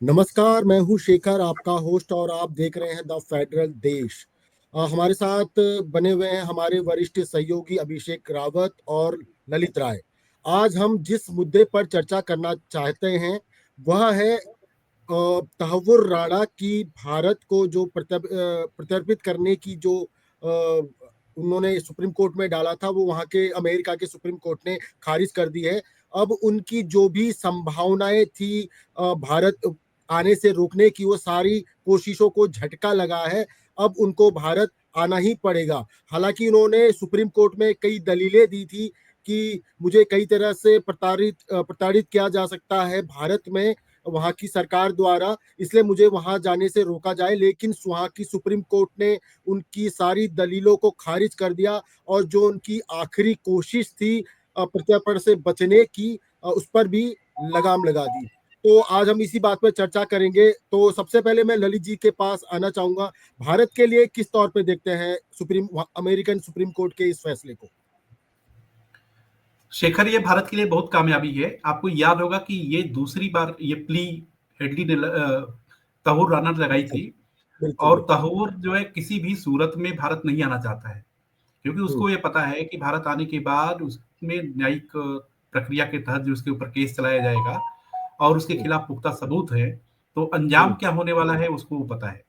नमस्कार, मैं हूँ शेखर, आपका होस्ट, और आप देख रहे हैं द फेडरल देश। हमारे साथ बने हुए हैं हमारे वरिष्ठ सहयोगी अभिषेक रावत और ललित राय। आज हम जिस मुद्दे पर चर्चा करना चाहते हैं वह है तहव्वुर राणा की भारत को जो प्रत्यर्पित करने की जो उन्होंने सुप्रीम कोर्ट में डाला था, वो वहाँ के अमेरिका के सुप्रीम कोर्ट ने खारिज कर दी है। अब उनकी जो भी संभावनाएं थी भारत आने से रोकने की, वो सारी कोशिशों को झटका लगा है। अब उनको भारत आना ही पड़ेगा। हालांकि उन्होंने सुप्रीम कोर्ट में कई दलीलें दी थी कि मुझे कई तरह से प्रताड़ित किया जा सकता है भारत में वहां की सरकार द्वारा, इसलिए मुझे वहां जाने से रोका जाए। लेकिन वहां की सुप्रीम कोर्ट ने उनकी सारी दलीलों को खारिज कर दिया और जो उनकी आखिरी कोशिश थी प्रत्यर्पण से बचने की, उस पर भी लगाम लगा दी। तो आज हम इसी बात पर चर्चा करेंगे। तो सबसे पहले मैं ललित जी के पास आना चाहूंगा। भारत के लिए किस तौर पे देखते हैं अमेरिकन सुप्रीम कोर्ट के इस फैसले को? शेखर, ये भारत के लिए बहुत कामयाबी है। आपको याद होगा कि ये दूसरी बार ये प्ली हेडली ने तहूर राणा ने लगाई बिल्कुल थी। बिल्कुल और बिल्कुल। तहूर जो है किसी भी सूरत में भारत नहीं आना चाहता है, क्योंकि हम्म उसको ये पता है कि भारत आने के बाद उसमें न्यायिक प्रक्रिया के तहत जो उसके ऊपर केस चलाया जाएगा और उसके हम्म खिलाफ पुख्ता सबूत है, तो अंजाम हम्म क्या होने वाला है उसको वो पता है।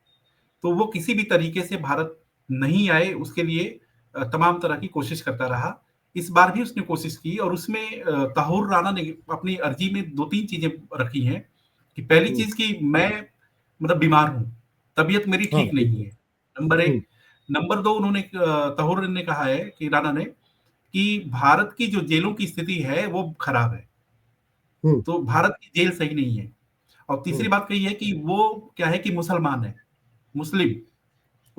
तो वो किसी भी तरीके से भारत नहीं आए उसके लिए तमाम तरह की कोशिश करता रहा। इस बार भी उसने कोशिश की और उसमें तहूर राणा ने अपनी अर्जी में 2-3 चीजें रखी हैं कि पहली हम्म। चीज कि मैं मतलब बीमार हूँ, तबीयत मेरी हाँ, ठीक नहीं बिल्कुल। है, नंबर हम्म 1। नंबर 2, उन्होंने तहूर ने कहा है कि राणा ने कि भारत की जो जेलों की स्थिति है वो खराब है, हम्म तो भारत की जेल सही नहीं है। और तीसरी हम्म। बात कही है कि वो क्या है कि मुसलमान है, मुस्लिम,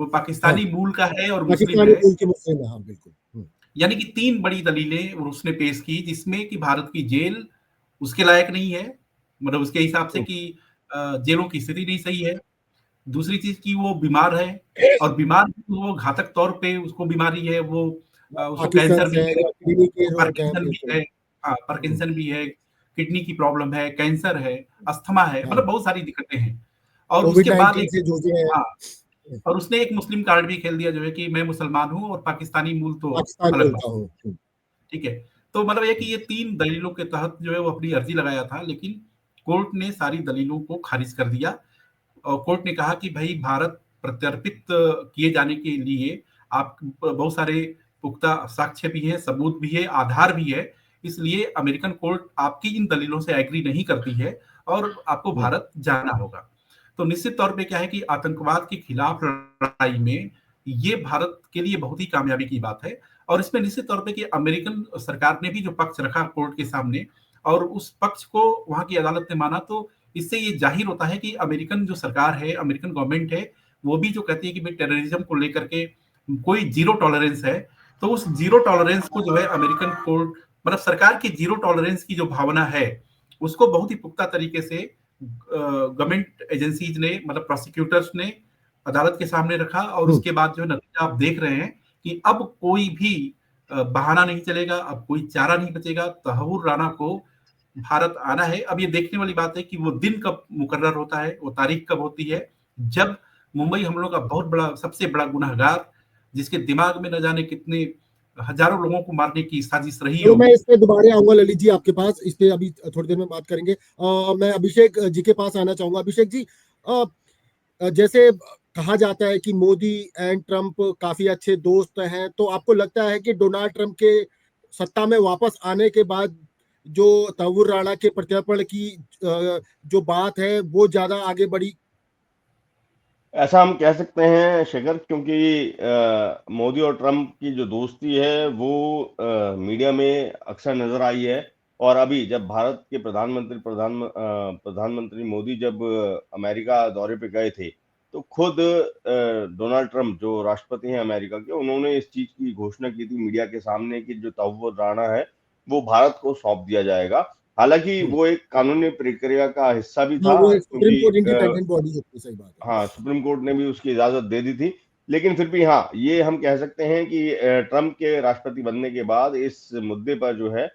वो हाँ, पाकिस्तानी मूल का है और मुस्लिम पाकिस्तानी है। मूल के मुस्लिम है, हाँ बिल्कुल। यानी कि 3 बड़ी दलीलें उसने पेश की जिसमें कि भारत की जेल उसके लायक नहीं है, मतलब उसके हिसाब से हम्म। कि जेलों की स्थिति नहीं सही है। दूसरी चीज़ कि वो बीमार है और बीमार वो घातक तौर पे उसको बीमारी है, वो उसको कैंसर पार्किंसंस भी है है, या किडनी के रोग हैं, पार्किंसन भी बिल्कुल। है। हाँ, हम्म, पार्किंसन भी है, किडनी की प्रॉब्लम है, कैंसर है, अस्थमा है, हाँ, मतलब बहुत सारी दिक्कतें हैं। और कोविड उसके बाद 19 एक से जूझ रहे हैं। हाँ, और उसने एक मुस्लिम कार्ड भी खेल दिया जो है कि मैं मुसलमान हूँ और पाकिस्तानी मूल तो पाकिस्तान अलग बात। बोलता हूँ। ठीक है। तो मतलब ये कि हम्म, ये 3 दलीलों के तहत जो है वो अपनी अर्जी लगाया था, लेकिन कोर्ट ने सारी दलीलों को खारिज कर दिया। और कोर्ट ने कहा कि भई भारत प्रत्यर्पित किए जाने के लिए आप बहुत सारे पुख्ता साक्ष्य भी हैं, सबूत भी है, आधार भी है। इसलिए अमेरिकन कोर्ट आपकी इन दलीलों से एग्री नहीं करती है और आपको हम्म, भारत जाना होगा। तो निश्चित तौर पे क्या है कि आतंकवाद के खिलाफ लड़ाई में ये भारत के लिए बहुत ही कामयाबी की बात है। और इसमें निश्चित तौर पे कि अमेरिकन सरकार ने भी जो पक्ष रखा कोर्ट के सामने और उस पक्ष को वहाँ की अदालत ने माना, तो इससे ये जाहिर होता है कि अमेरिकन जो सरकार है, अमेरिकन गवर्नमेंट है, वो भी जो कहती है कि भाई टेररिज्म को लेकर के कोई जीरो टॉलरेंस है, तो उस जीरो टॉलरेंस को जो है अमेरिकन कोर्ट, मतलब सरकार की जीरो टॉलरेंस की जो भावना है, उसको बहुत ही पुख्ता तरीके से गवर्नमेंट एजेंसीज ने, मतलब प्रोसिक्यूटर्स ने अदालत के सामने रखा। और हम्म। उसके बाद जो है नतीजा आप देख रहे हैं कि अब कोई भी बहाना नहीं चलेगा, अब कोई चारा नहीं बचेगा। तहव्वुर राणा को भारत आना है। अब ये देखने वाली बात है कि वो दिन कब मुकर्रर होता है, वो तारीख कब होती है, जब मुंबई हमलों का बहुत बड़ा, सबसे बड़ा गुनहगार, जिसके दिमाग में न जाने कितने हजारों लोगों को मारने की साजिश रही चलो, मैं होगी। इस पे दोबारा आऊंगा ललित जी आपके पास, इस पे अभी थोड़ी देर में बात करेंगे। मैं अभिषेक जी के पास आना चाहूंगा। अभिषेक जी, जैसे कहा जाता है कि मोदी एंड ट्रम्प काफी अच्छे दोस्त हैं, तो आपको लगता है कि डोनाल्ड ट्रम्प के सत्ता में वापस आने के बाद जो तहव्वुर राणा के प्रत्यर्पण की जो बात है वो ज्यादा आगे बढ़ी? ऐसा हम कह सकते हैं शेखर, क्योंकि मोदी और ट्रम्प की जो दोस्ती है वो मीडिया में अक्सर नजर आई है। और अभी जब भारत के प्रधानमंत्री मोदी जब अमेरिका दौरे पे गए थे, तो खुद डोनाल्ड ट्रम्प जो राष्ट्रपति हैं अमेरिका के, उन्होंने इस चीज की घोषणा की थी मीडिया के सामने कि जो तहव्वुर राणा है वो भारत को सौंप दिया जाएगा। हालांकि हम्म। वो एक कानूनी प्रक्रिया का हिस्सा भी हाँ, था, वो सुप्रीम क्योंकि कोर्ट इंडिपेंडेंट बॉडी होती है, सही बात है। हाँ, सुप्रीम कोर्ट ने भी उसकी इजाजत दे दी थी। लेकिन फिर भी हाँ, ये हम कह सकते हैं कि ट्रम्प के राष्ट्रपति बनने के बाद इस मुद्दे पर जो है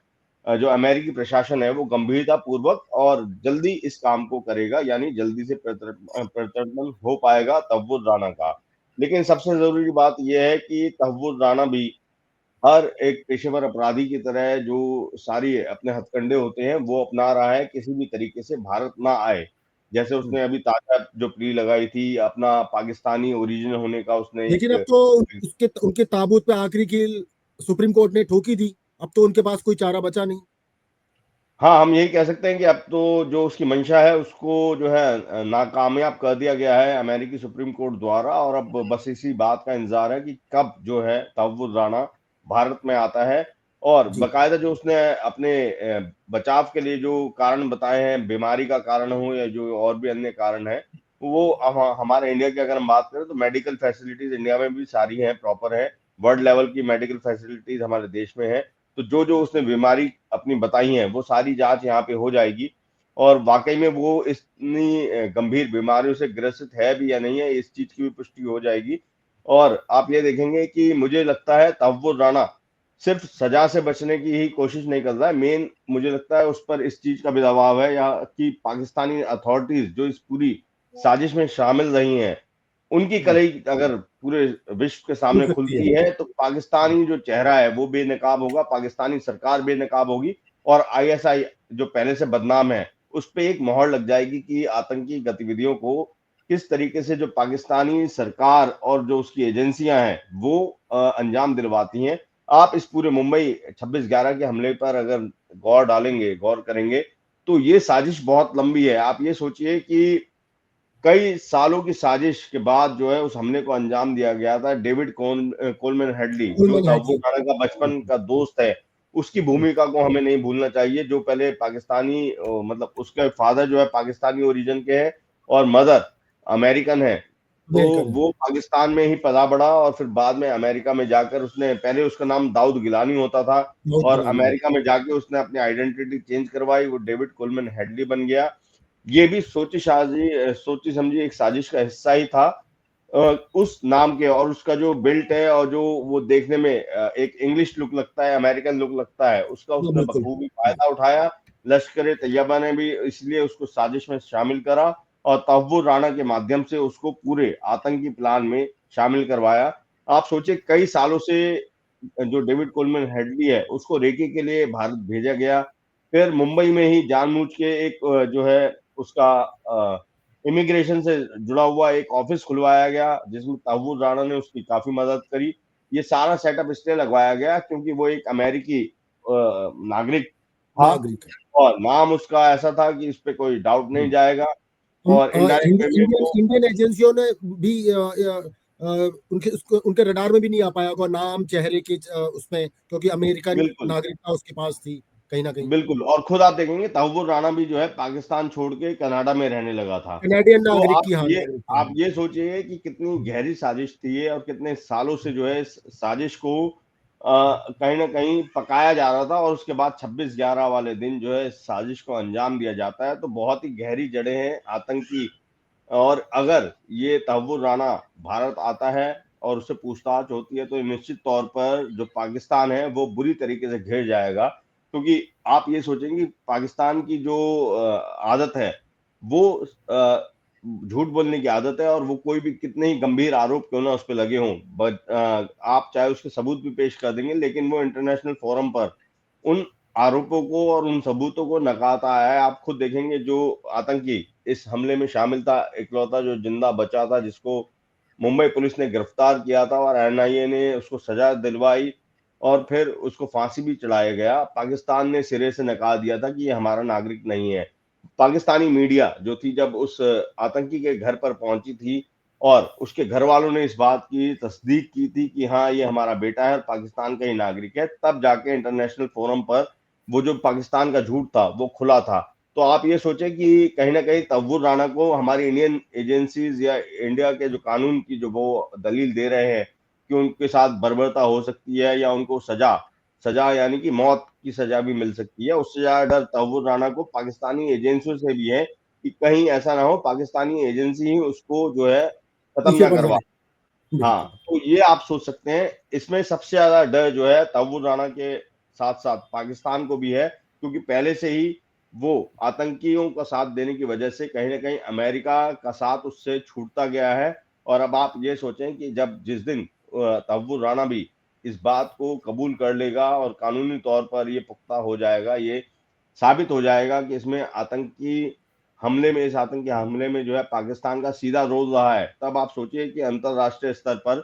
जो अमेरिकी प्रशासन है वो गंभीरता पूर्वक और जल्दी इस काम को करेगा, यानी जल्दी से प्रत्यर्पण हो पाएगा तहव्वुर राणा का। लेकिन सबसे जरूरी बात यह है कि तहव्वुर राणा भी हर एक पेशेवर अपराधी की तरह जो सारी अपने हथकंडे होते हैं वो अपना रहा है, किसी भी तरीके से भारत ना आए। जैसे उसने अभी ताजा जो प्ली लगाई थी अपना पाकिस्तानी ओरिजिन होने का, उसने लेकिन अब एक तो उसके उनके ताबूत पे आखिरी कील सुप्रीम कोर्ट ने ठोकी दी। अब तो उनके पास कोई चारा बचा नहीं। हाँ, हम यही कह सकते हैं कि अब तो जो उसकी मंशा है उसको जो है नाकामयाब कर दिया गया है अमेरिकी सुप्रीम कोर्ट द्वारा, और अब बस इसी बात का इंतजार है कि कब जो है तहव्वुर राणा भारत में आता है। और जी। बकायदा जो उसने अपने बचाव के लिए जो कारण बताए हैं, बीमारी का कारण हो या जो और भी अन्य कारण है, वो हमारे इंडिया की अगर हम बात करें तो मेडिकल फैसिलिटीज इंडिया में भी सारी हैं, प्रॉपर है। वर्ल्ड लेवल की मेडिकल फैसिलिटीज हमारे देश में है। तो जो जो उसने बीमारी अपनी बताई है वो सारी जांच यहाँ पे हो जाएगी, और वाकई में वो इतनी गंभीर बीमारियों से ग्रसित है भी या नहीं है, इस चीज की भी पुष्टि हो जाएगी। और आप ये देखेंगे कि मुझे लगता है तहव्वुर राणा सिर्फ सजा से बचने की ही कोशिश नहीं कर रहा है, मेन मुझे लगता है उस पर इस चीज का भी दबाव है, या कि पाकिस्तानी अथॉरिटीज जो इस पूरी साजिश में शामिल रही हैं, उनकी जी। कलई अगर पूरे विश्व के खुल सामने सकती है। खुलती है तो पाकिस्तानी जो चेहरा है वो बेनकाब होगा, पाकिस्तानी सरकार बेनकाब होगी, और आईएसआई जो पहले से बदनाम है उस पे एक मोहर लग जाएगी कि आतंकी गतिविधियों को किस तरीके से जो पाकिस्तानी सरकार और जो उसकी एजेंसियां हैं वो अंजाम दिलवाती हैं। आप इस पूरे मुंबई 26/11 के हमले पर अगर गौर करेंगे तो ये साजिश बहुत लंबी है। आप ये सोचिए कि कई सालों की साजिश के बाद जो है उस हमले को अंजाम दिया गया था। डेविड कोलमैन हेडली जो कोलमैन तब्बू हेडली। खाना का बचपन का दोस्त है, उसकी भूमिका को हमें नहीं भूलना चाहिए। जो पहले पाकिस्तानी मतलब उसके फादर जो है पाकिस्तानी ओरिजिन के हैं और मदर अमेरिकन है, तो अमेरिकन है। वो पाकिस्तान में ही पला बड़ा और फिर बाद में अमेरिका में जाकर उसने, पहले उसका नाम दाऊद गिलानी होता था बहुत और गिलानी है। अमेरिका में जाके उसने अपनी आइडेंटिटी चेंज करवाई, वो डेविड कोलमैन हेडली बन गया। ये भी सोची समझी एक साजिश का हिस्सा ही था। उस नाम के और उसका जो बिल्ट है और जो वो देखने में एक इंग्लिश लुक लगता है, अमेरिकन लुक लगता है, उसका हाँ, उसने बिल्कुल। बखूबी फायदा उठाया। लश्कर तैयबा ने भी इसलिए उसको साजिश में शामिल करा और तहव्वुर राणा के माध्यम से उसको पूरे आतंकी प्लान में शामिल करवाया। आप सोचिए कई सालों से जो डेविड कोलमैन हेडली है उसको रेकी के लिए भारत भेजा गया, फिर मुंबई में ही जानबूझ के एक जो है उसका इमिग्रेशन से जुड़ा हुआ एक ऑफिस खुलवाया गया जिसमें तहव्वुर राणा ने उसकी काफी मदद करी। ये सारा सेटअप इसलिए लगवाया गया क्योंकि वो एक अमेरिकी नागरिक था नागरिक है। और नाम उसका ऐसा था कि इस पे कोई डाउट नहीं जाएगा, और इनडायरेक्ट वे में इंडियन वो इंडियन एजेंसियों ने भी उनके रडार में भी नहीं आ पाया होगा नाम चेहरे के उसमें, क्योंकि अमेरिकन बिल्कुल नागरिकता उसके पास थी कहीं ना कहीं। बिल्कुल, और खुद आप देखेंगे तहव्वुर राणा भी जो है पाकिस्तान छोड़ के कनाडा में रहने लगा था। कनाडियन तो नागरिक की, हाँ, नागरिक था। आप ये सोचिए कि कितनी गहरी साजिश थी ये और कितने सालों से जो है इस साजिश को कहीं न कहीं पकाया जा रहा था, और उसके बाद 26/11 वाले दिन जो है इस साजिश को अंजाम दिया जाता है। तो बहुत ही गहरी जड़ें हैं आतंकी, और अगर ये तहव्वुर राणा भारत आता है और उससे पूछताछ होती है तो निश्चित तौर पर जो पाकिस्तान है वो बुरी तरीके से घिर जाएगा। क्योंकि आप ये सोचेंगे पाकिस्तान की जो आदत है वो झूठ बोलने की आदत है, और वो कोई भी कितने ही गंभीर आरोप क्यों ना उस पर लगे हों, बट आप चाहे उसके सबूत भी पेश कर देंगे लेकिन वो इंटरनेशनल फोरम पर उन आरोपों को और उन सबूतों को नकारता है। आप खुद देखेंगे जो आतंकी इस हमले में शामिल था, इकलौता जो जिंदा बचा था जिसको मुंबई पुलिस ने गिरफ्तार किया था और एनआईए ने उसको सजा दिलवाई और फिर उसको फांसी भी चढ़ाया गया, पाकिस्तान ने सिरे से नकार दिया था कि ये हमारा नागरिक नहीं है। पाकिस्तानी मीडिया जो थी जब उस आतंकी के घर पर पहुंची थी और उसके घर वालों ने इस बात की तस्दीक की थी कि हाँ ये हमारा बेटा है और पाकिस्तान का ही नागरिक है, तब जाके इंटरनेशनल फोरम पर वो जो पाकिस्तान का झूठ था वो खुला था। तो आप ये सोचें कि कहीं ना कहीं तहव्वुर राणा को हमारी इंडियन एजेंसीज या इंडिया के जो कानून की जो वो दलील दे रहे हैं कि उनके साथ बर्बरता हो सकती है या उनको सजा सजा यानी कि मौत की सजा भी मिल सकती है, उससे ज्यादा डर तहव्वुर राणा को पाकिस्तानी एजेंसियों से भी है कि कहीं ऐसा ना हो पाकिस्तानी एजेंसी ही उसको जो है खत्म पीछे ना पड़ करवा। जाए। हाँ, बिल्कुल। तो ये आप सोच सकते हैं, इसमें सबसे ज्यादा डर जो है तहव्वुर राणा के साथ साथ पाकिस्तान को भी है, क्योंकि पहले से ही वो आतंकियों का साथ देने की वजह से कहीं ना कहीं अमेरिका का साथ उससे छूटता गया है। और अब आप ये सोचें कि जिस दिन तहव्वुर राणा भी इस बात को कबूल कर लेगा और कानूनी तौर पर ये पुख्ता हो जाएगा, ये साबित हो जाएगा कि इस आतंकी हमले में जो है पाकिस्तान का सीधा रोल रहा है, तब आप सोचिए कि अंतरराष्ट्रीय स्तर पर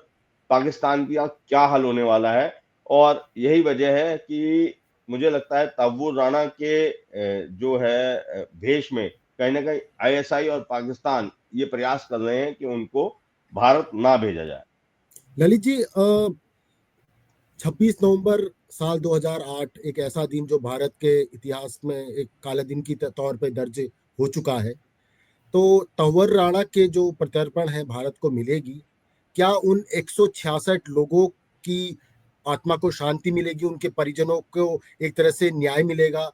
पाकिस्तान का क्या हाल होने वाला है। और यही वजह है कि मुझे लगता है तहव्वुर राणा के जो है भेष में कहीं ना कहीं आईएसआई और पाकिस्तान ये प्रयास कर रहे हैं कि उनको भारत ना भेजा जाए। ललित जी, 26 नवंबर साल 2008 एक ऐसा दिन जो भारत के इतिहास में एक काले दिन की तौर पे दर्ज हो चुका है। तो तंवर राणा के जो प्रत्यर्पण है भारत को मिलेगी, क्या उन 166 लोगों की आत्मा को शांति मिलेगी, उनके परिजनों को एक तरह से न्याय मिलेगा?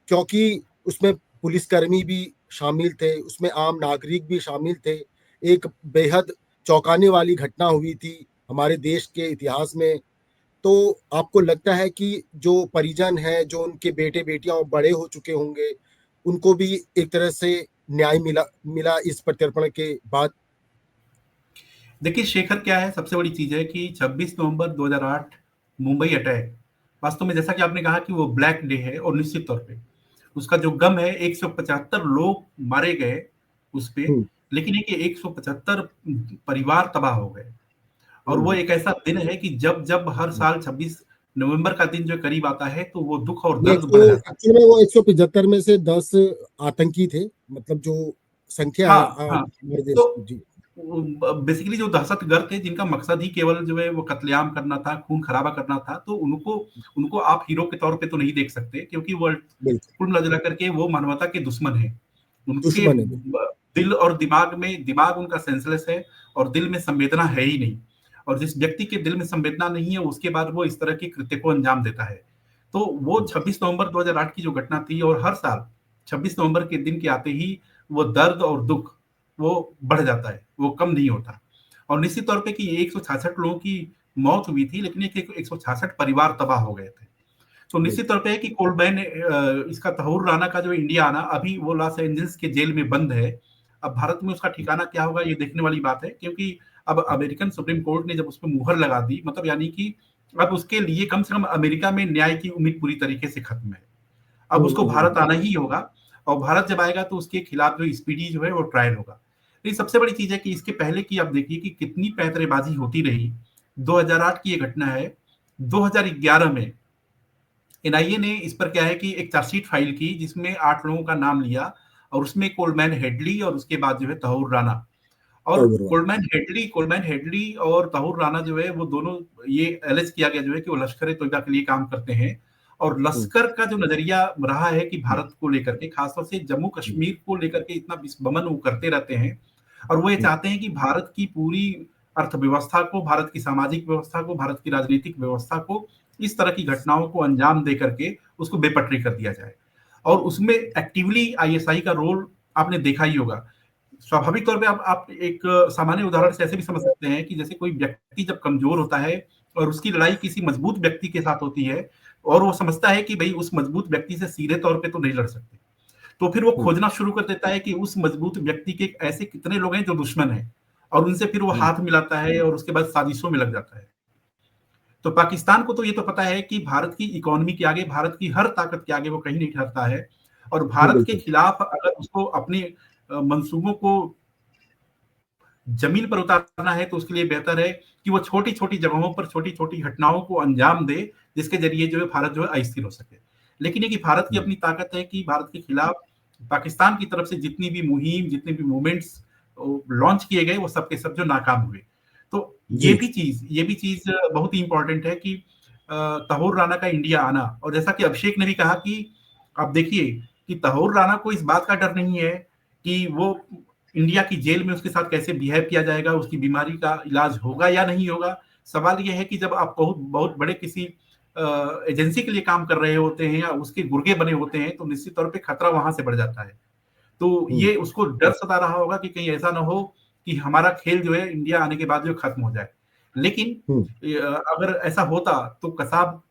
क्योंकि उसमें पुलिसकर्मी भी शामिल थे, उसमें आम नागरिक भी शामिल थे। एक बेहद चौंकाने वाली घटना हुई थी हमारे देश के इतिहास में। तो आपको लगता है कि जो परिजन है, जो उनके बेटे बेटियां बड़े हो चुके होंगे, उनको भी एक तरह से न्याय मिला इस प्रत्यर्पण के बाद? देखिए शेखर, क्या है सबसे बड़ी चीज है कि 26 नवंबर 2008 मुंबई अटैक, वास्तव में जैसा कि आपने कहा कि वो ब्लैक डे है, और निश्चित तौर पे उसका जो गम है, 175 लोग मारे गए उस पे, हम्म, लेकिन ये कि 175 परिवार तबाह हो गए। और वो हम्म, एक ऐसा दिन है कि जब जब हर साल 26 नवंबर का दिन जो करीब आता है, तो वो दुख और ये दर्द बढ़ जाता है। एक्चुअली में वो 175 में से 10 आतंकी थे, मतलब जो संख्या है हाँ, हाँ। हमारे देश तो जी। बेसिकली जो दहशतगर्द थे, जिनका मकसद ही केवल जो है वो कत्लेआम करना था, खून खराबा करना था, तो उनको उनको आप हीरो के तौर पे तो नहीं देख सकते, क्योंकि वो बिल्कुल कुल मिला करके वो मानवता के दुश्मन हैं। उनके दुश्मन है, बिल्कुल। दिल और दिमाग उनका सेंसलेस है, और दिल में संवेदना है ही नहीं। और जिस व्यक्ति के दिल में संवेदना नहीं है, उसके बाद वो इस तरह के कृत्य को अंजाम देता है। तो वो 26 नवंबर 2008 की जो घटना थी, और हर साल 26 नवंबर के दिन के आते ही वो दर्द और दुख वो बढ़ जाता है, वो कम नहीं होता। और निश्चित तौर पे कि 166 लोगों की मौत हुई थी, लेकिन एक 166 परिवार तबाह हो गए थे। तो निश्चित बिल्कुल तौर पे है कि कोलबैन, इसका तहूर राना का जो इंडिया आना, अभी वो लॉस एंजल्स के जेल में बंद है। अब भारत में उसका ठिकाना क्या होगा, ये देखने वाली बात है, क्योंकि अब अमेरिकन सुप्रीम कोर्ट ने जब उस पर मुहर लगा दी, मतलब यानी कि अब उसके लिए कम से कम अमेरिका में न्याय की उम्मीद पूरी तरीके से खत्म है। अब उसको भारत आना ही होगा, और भारत जब आएगा तो उसके खिलाफ जो स्पीडी जो है वो ट्रायल होगा। ये सबसे बड़ी चीज है कि इसके पहले की आप देखिए कि कितनी पैंतरेबाजी होती रही। 2008 की ये घटना है। 2011 में एनआईए ने इस पर क्या है कि एक चार्जशीट फाइल की, जिसमें 8 लोगों का नाम लिया, और उसमें कोलमैन हेडली और उसके बाद जो है तहूर राना। और कोलमैन हेडली और तहूर राना जो है वो दोनों, ये एलिज किया गया जो है कि वो लश्कर तोयबा के लिए काम करते हैं। और लश्कर का जो नजरिया रहा है कि भारत को लेकर के, खासतौर से जम्मू कश्मीर को लेकर के इतना विस्मरण वो करते रहते हैं, और वो ये चाहते हैं कि भारत की पूरी अर्थव्यवस्था को, भारत की सामाजिक व्यवस्था को, भारत की राजनीतिक व्यवस्था को इस तरह की घटनाओं को अंजाम दे करके उसको बेपटरी कर दिया जाए। और उसमें एक्टिवली आईएसआई का रोल आपने देखा ही होगा। स्वाभाविक तौर पे आप एक सामान्य उदाहरण से ऐसे भी समझ सकते हैं कि जैसे कोई व्यक्ति जब कमजोर होता है और उसकी लड़ाई किसी मजबूत व्यक्ति के साथ होती है, और वो समझता है कि भाई उस मजबूत व्यक्ति से सीधे तौर पे तो नहीं लड़ सकते, तो फिर वो खोजना शुरू कर देता है कि उस मजबूत व्यक्ति के ऐसे कितने लोग हैं जो दुश्मन हैं, और उनसे फिर वो हाथ मिलाता है, और उसके बाद साजिशों में लग जाता है। तो पाकिस्तान को तो ये तो पता है कि भारत की इकोनॉमी के आगे, भारत की हर ताकत के आगे वो कहीं नहीं ठहरता है, और भारत के बिल्कुल खिलाफ अगर उसको अपने मंसूबों को जमीन पर उतारना है, तो उसके लिए बेहतर है कि वो छोटी छोटी जगहों पर छोटी छोटी घटनाओं को अंजाम दे, जिसके जरिए जो है भारत जो है अस्थिर हो सके। लेकिन ये कि भारत की अपनी ताकत है कि भारत के खिलाफ पाकिस्तान की तरफ से जितनी भी मुहिम, जितने भी मूवमेंट्स लॉन्च किए गए, वो सब के सब जो नाकाम हुए। तो जी। ये भी चीज बहुत ही इंपॉर्टेंट है कि तहूर राणा का इंडिया आना, और जैसा कि अभिषेक ने भी कहा कि आप देखिए कि तहूर राणा को इस बात का डर नहीं है कि वो इंडिया की जेल में उसके साथ कैसे बिहेव किया जाएगा, उसकी बीमारी का इलाज होगा या नहीं होगा। सवाल यह है कि जब आप बहुत बहुत बड़े किसी एजेंसी के लिए काम कर रहे होते हैं, या उसके गुर्गे बने होते हैं, तो निश्चित तौर पे खतरा वहां से बढ़ जाता है। तो ये उसको डर सता रहा होगा कि कहीं ऐसा ना हो कि हमारा खेल जो है इंडिया आने के बाद जो खत्म हो जाए। लेकिन अगर ऐसा होता तो कसाब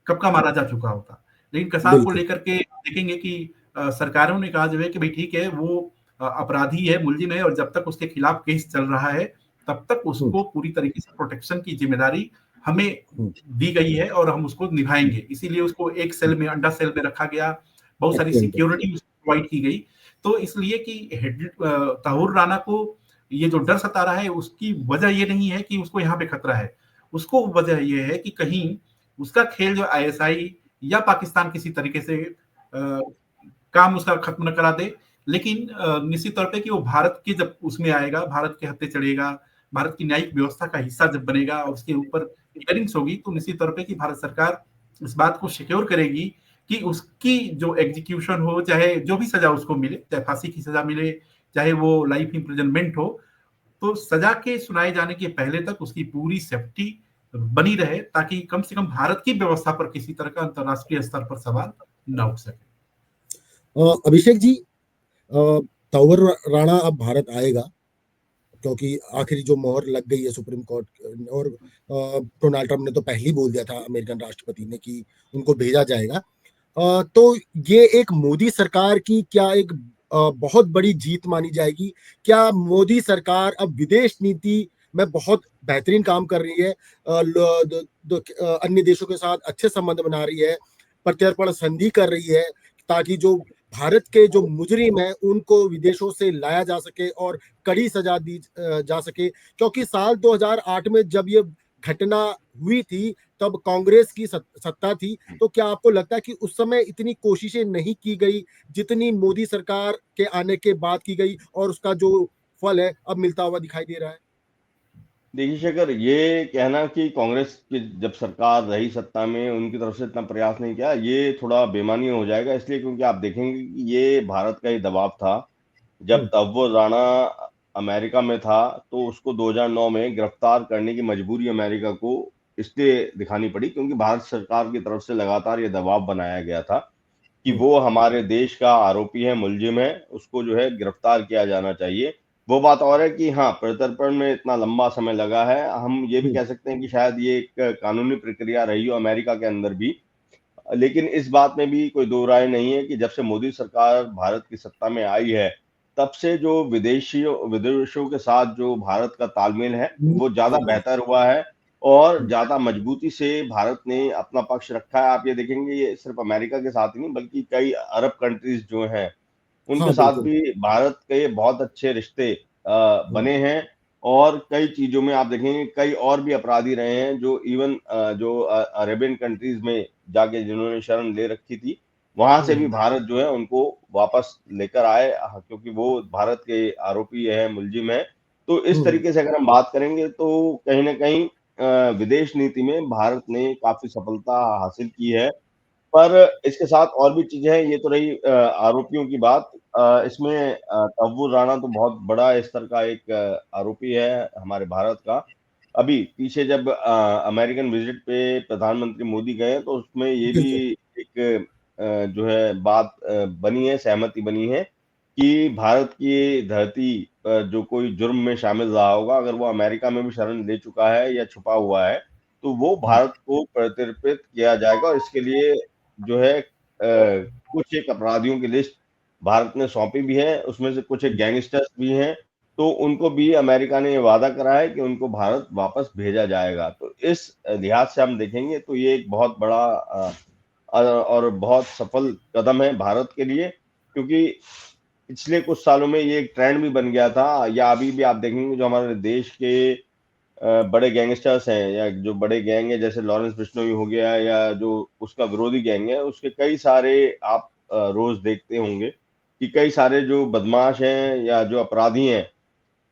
कब का मारा जा चुका होता। लेकिन कसाब को बिल्कुल। लेकर के देखेंगे कि सरकारों ने कहा जो है कि भाई ठीक है, वो अपराधी है, मुलजिम है, और जब तक उसके खिलाफ केस चल रहा है तब तक हम्म, उसको पूरी तरीके से प्रोटेक्शन की जिम्मेदारी हमें हम्म, दी गई है और हम उसको निभाएंगे। इसीलिए उसको एक सेल में, अंडा सेल में रखा गया, बहुत सारी एक्सीलेंट। सिक्योरिटी उसको प्रोवाइड की गई। तो इसलिए कि ताहुर राणा को ये जो डर सता रहा है, उसकी वजह ये नहीं है कि उसको यहाँ पे खतरा है। उसको वजह ये है कि कहीं उसका खेल जो आईएसआई या पाकिस्तान किसी तरीके से काम उसका खत्म न करा दे। लेकिन निश्चित तौर पे कि वो भारत के जब उसमें आएगा, भारत के हत्थे चढ़ेगा, भारत की न्यायिक व्यवस्था का हिस्सा जब बनेगा और उसके ऊपर हियरिंग्स होगी, तो निश्चित तौर पे कि भारत सरकार इस बात को सिक्योर करेगी कि उसकी जो एग्जीक्यूशन हो, चाहे जो भी सजा उसको मिले, चाहे फांसी की सजा मिले, चाहे वो लाइफ इम्प्रिजनमेंट हो, तो सजा के सुनाए जाने के पहले तक उसकी पूरी सेफ्टी बनी रहे, ताकि कम से कम भारत की व्यवस्था पर किसी तरह का अंतरराष्ट्रीय स्तर पर सवाल न उठ सके। अभिषेक जी, तावर राणा अब भारत आएगा, क्योंकि आखिरी जो मोहर लग गई है सुप्रीम कोर्ट, और डोनाल्ड ट्रंप ने तो पहले ही बोल दिया था अमेरिकन राष्ट्रपति ने कि उनको भेजा जाएगा। तो ये एक मोदी सरकार की क्या एक बहुत बड़ी जीत मानी जाएगी? क्या मोदी सरकार अब विदेश नीति में बहुत बेहतरीन काम कर रही है, अन्य देशों के साथ अच्छे संबंध बना रही है, प्रत्यर्पण संधि कर रही है, ताकि जो भारत के जो मुजरिम हैं उनको विदेशों से लाया जा सके और कड़ी सजा दी जा सके? क्योंकि साल 2008 में जब ये घटना हुई थी तब कांग्रेस की सत्ता थी, तो क्या आपको लगता है कि उस समय इतनी कोशिशें नहीं की गई जितनी मोदी सरकार के आने के बाद की गई, और उसका जो फल है अब मिलता हुआ दिखाई दे रहा है? देखिए शेखर, ये कहना कि कांग्रेस की जब सरकार रही सत्ता में उनकी तरफ से इतना प्रयास नहीं किया, ये थोड़ा बेमानी हो जाएगा। इसलिए क्योंकि आप देखेंगे कि ये भारत का ही दबाव था। जब तब्बुर राणा अमेरिका में था तो उसको 2009 में गिरफ्तार करने की मजबूरी अमेरिका को इसलिए दिखानी पड़ी क्योंकि भारत सरकार की तरफ से लगातार ये दबाव बनाया गया था कि वो हमारे देश का आरोपी है, मुलजिम है, उसको जो है गिरफ्तार किया जाना चाहिए। वो बात और है कि हाँ, प्रत्यर्पण में इतना लंबा समय लगा है। हम ये भी कह सकते हैं कि शायद ये एक कानूनी प्रक्रिया रही हो अमेरिका के अंदर भी। लेकिन इस बात में भी कोई दो राय नहीं है कि जब से मोदी सरकार भारत की सत्ता में आई है, तब से जो विदेशों के साथ जो भारत का तालमेल है, वो ज़्यादा बेहतर हुआ है और ज़्यादा मजबूती से भारत ने अपना पक्ष रखा है। आप ये देखेंगे, ये सिर्फ अमेरिका के साथ ही नहीं बल्कि कई अरब कंट्रीज़ जो हैं, उनके हाँ, साथ बिल्कुल। भी भारत के बहुत अच्छे रिश्ते बने हैं और कई चीज़ों में आप देखेंगे कई और भी अपराधी रहे हैं जो इवन जो अरेबियन कंट्रीज़ में जाके जिन्होंने शरण ले रखी थी, वहाँ से भी भारत जो है उनको वापस लेकर आए, क्योंकि वो भारत के आरोपी हैं, मुलजिम हैं। तो इस तरीके से अगर हम बात करेंगे तो कहीं न कहीं विदेश नीति में भारत ने काफ़ी सफलता हासिल की है। पर इसके साथ और भी चीज़ें हैं, ये तो रही आरोपियों की बात। इसमें तब्बुर राणा तो बहुत बड़ा स्तर का एक आरोपी है हमारे भारत का। अभी पीछे जब अमेरिकन विज़िट पे प्रधानमंत्री मोदी गए तो उसमें ये भी बिल्कुल। एक जो है बात बनी है, सहमति बनी है कि भारत की धरती पर जो कोई जुर्म में शामिल रहा होगा, अगर वो अमेरिका में भी शरण ले चुका है या छुपा हुआ है, तो वो भारत को प्रत्यर्पित किया जाएगा और इसके लिए जो है कुछ एक अपराधियों की लिस्ट भारत ने सौंपी भी है, उसमें से कुछ एक गैंगस्टर्स भी हैं, तो उनको भी अमेरिका ने ये वादा करा है कि उनको भारत वापस भेजा जाएगा। तो इस लिहाज से हम देखेंगे तो ये एक बहुत बड़ा और बहुत सफल कदम है भारत के लिए, क्योंकि पिछले कुछ सालों में ये एक ट्रेंड भी बन गया था, या अभी भी आप देखेंगे जो हमारे देश के बड़े गैंगस्टर्स हैं या जो बड़े गैंग हैं जैसे लॉरेंस बिश्नोई हो गया या जो उसका विरोधी गैंग है, उसके कई सारे आप रोज देखते होंगे कि कई सारे जो बदमाश हैं या जो अपराधी हैं,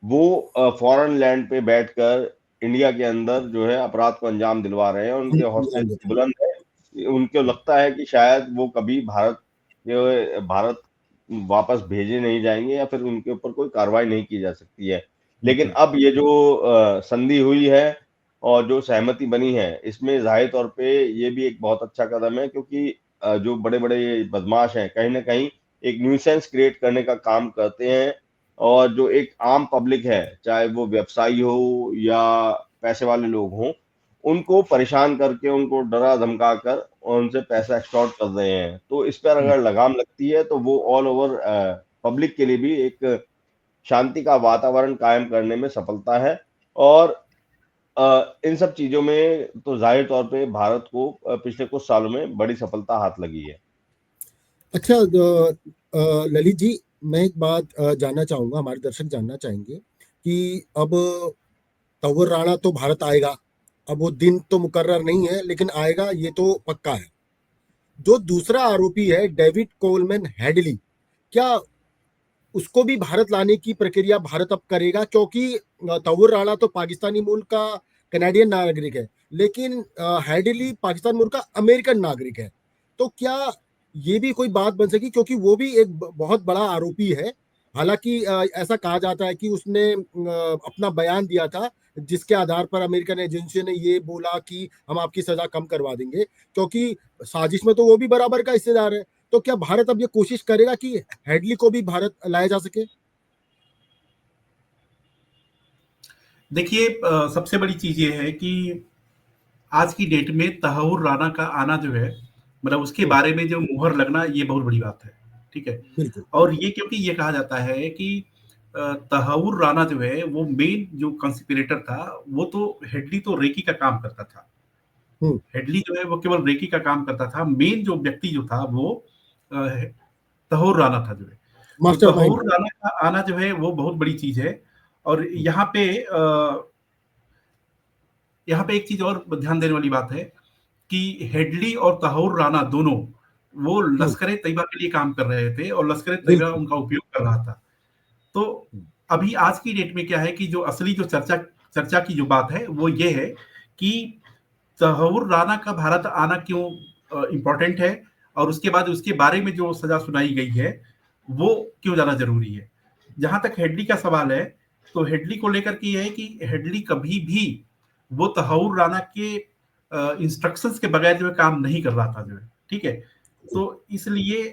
वो फॉरेन लैंड पे बैठकर इंडिया के अंदर जो है अपराध को अंजाम दिलवा रहे हैं। उनके हौसले बुलंद है, उनको लगता है कि शायद वो कभी भारत वापस भेजे नहीं जाएंगे या फिर उनके ऊपर कोई कार्रवाई नहीं की जा सकती है। लेकिन अब ये जो संधि हुई है और जो सहमति बनी है, इसमें ज़ाहिर तौर पे ये भी एक बहुत अच्छा कदम है, क्योंकि जो बड़े-बड़े बदमाश हैं, कहीं न कहीं एक न्यूसेंस क्रिएट करने का काम करते हैं और जो एक आम पब्लिक है, चाहे वो व्यवसायी हो या पैसे वाले लोग हों, उनको परेशान करके, उनको डरा धमका कर और उनसे पैसा एक्सटॉर्ट कर रहे हैं। तो इस पर अगर लगाम लगती है तो वो ऑल ओवर पब्लिक के लिए भी एक शांति का वातावरण कायम करने में सफलता है। और इन सब चीजों में तो जाहिर तौर पे भारत को पिछले कुछ सालों में बड़ी सफलता हाथ लगी है। अच्छा, ललित जी, मैं एक बात जानना चाहूंगा, हमारे दर्शक जानना चाहेंगे कि अब तंवर राणा तो भारत आएगा। अब वो दिन तो मुकर्रर नहीं है, लेकिन आएगा, ये तो पक्का है। जो दूसरा आरोपी है डेविड कोलमैन हेडली, क्या उसको भी भारत लाने की प्रक्रिया भारत अब करेगा? क्योंकि तंवर राणा तो पाकिस्तानी मूल का कनाडियन नागरिक है, लेकिन हेडली पाकिस्तान मूल का अमेरिकन नागरिक है। तो क्या ये भी कोई बात बन सकी? क्योंकि वो भी एक बहुत बड़ा आरोपी है। हालांकि ऐसा कहा जाता है कि उसने अपना बयान दिया था, जिसके आधार पर अमेरिकन एजेंसी ने ये बोला कि हम आपकी सजा कम करवा देंगे, क्योंकि साजिश में तो वो भी बराबर का हिस्सेदार है। तो क्या भारत अब ये कोशिश करेगा कि हेडली को भी भारत लाया जा सके? देखिए, सबसे बड़ी चीज ये है कि आज की डेट में तहव्वुर राणा का आना जो है, मतलब उसके हम्म, बारे में जो मुहर लगना, ये बहुत बड़ी बात है। ठीक है। बिल्कुल। और ये क्योंकि ये कहा जाता है कि तहव्वुर राणा जो है वो मेन जो कंस्पिरेटर था, वो तो हेडली तो रेकी का काम करता था। हम्म। हेडली जो है वो केवल रेकी का काम करता था। मेन जो व्यक्ति जो था वो तहव्वुर राणा था जो है। तो मास्टरमाइंड। तहव्वुर राणा का आना जो है वो बहुत बड़ी चीज है। और यहाँ पे एक चीज और ध्यान देने वाली बात है कि हेडली और तहव्वुर राणा दोनों वो हम्म, लश्कर तैयबा के लिए काम कर रहे थे और लश्कर तैयबा बिल्कुल। उनका उपयोग कर रहा था। तो अभी आज की डेट में क्या है कि जो असली जो चर्चा चर्चा की जो बात है वो ये है कि तहव्वुर राणा का भारत आना क्यों इम्पोर्टेंट है, और उसके बाद उसके बारे में जो सजा सुनाई गई है वो क्यों जाना जरूरी है। जहां तक हेडली का सवाल है, तो हेडली को लेकर के ये है कि हेडली कभी भी वो तहव्वुर राणा के इंस्ट्रक्शंस के बगैर जो है काम नहीं कर रहा था जो है। ठीक है। तो इसलिए